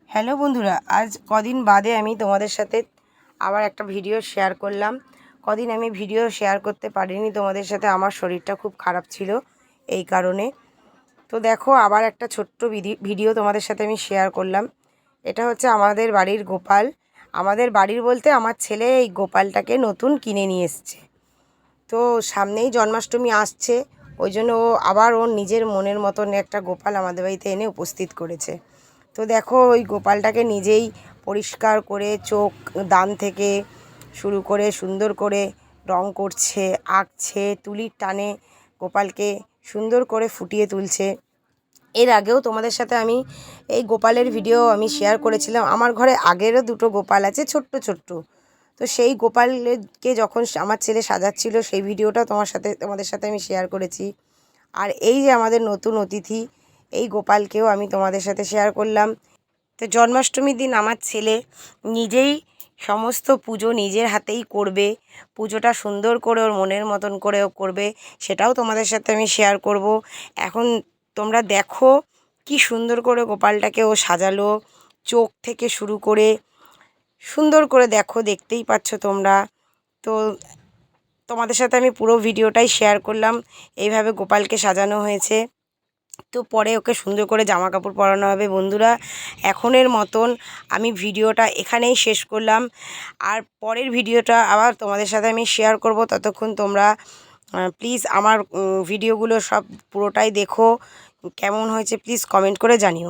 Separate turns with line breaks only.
Hello বন্ধুরা, আজ কদিন বাদে আমি তোমাদের সাথে আবার একটা ভিডিও শেয়ার করলাম। কদিন আমি ভিডিও শেয়ার করতে পারিনি তোমাদের সাথে, আমার শরীরটা খুব খারাপ ছিল এই কারণে। তো দেখো, আবার একটা ছোট্ট ভিডিও তোমাদের সাথে আমি শেয়ার করলাম। এটা হচ্ছে আমাদের বাড়ির গোপাল। আমাদের বাড়ির বলতে আমার ছেলে এই গোপালটাকে নতুন কিনে নিয়ে এসছে। তো সামনেই জন্মাষ্টমী আসছে, ওই জন্য ও আবার ওর নিজের মনের মতন একটা গোপাল আমাদের বাড়িতে এনে উপস্থিত করেছে। তো দেখো, ওই গোপালটাকে নিজেই পরিষ্কার করে চোখ দান থেকে শুরু করে সুন্দর করে রং করছে, আঁকছে, তুলির টানে গোপালকে সুন্দর করে ফুটিয়ে তুলছে। এর আগেও তোমাদের সাথে আমি এই গোপালের ভিডিও আমি শেয়ার করেছিলাম। আমার ঘরে আগেরও দুটো গোপাল আছে, ছোট্ট ছোট্ট। তো সেই গোপালকে যখন আমার ছেলে সাজাচ্ছিল, সেই ভিডিওটা তোমাদের সাথে আমি শেয়ার করেছি। আর এই যে আমাদের নতুন অতিথি, এই গোপালকেও আমি তোমাদের সাথে শেয়ার করলাম। তো জন্মাষ্টমীর দিন আমার ছেলে নিজেই সমস্ত পুজো নিজের হাতেই করবে। পুজোটা সুন্দর করে ওর মনের মতন করে ও করবে, সেটাও তোমাদের সাথে আমি শেয়ার করব। এখন তোমরা দেখো কি সুন্দর করে গোপালটাকে ও সাজালো, চোখ থেকে শুরু করে সুন্দর করে দেখো, দেখতেই পাচ্ছ তোমরা। তো তোমাদের সাথে আমি পুরো ভিডিওটাই শেয়ার করলাম, এইভাবে গোপালকে সাজানো হয়েছে। তো পরে ওকে সুন্দর করে জামা কাপড় পরানো হবে। বন্ধুরা, এখনের মতন আমি ভিডিওটা এখানেই শেষ করলাম। আর পরের ভিডিওটা আবার তোমাদের সাথে আমি শেয়ার করব। ততক্ষণ তোমরা প্লিজ আমার ভিডিওগুলো সব পুরোটাই দেখো। কেমন হয়েছে প্লিজ কমেন্ট করে জানিও।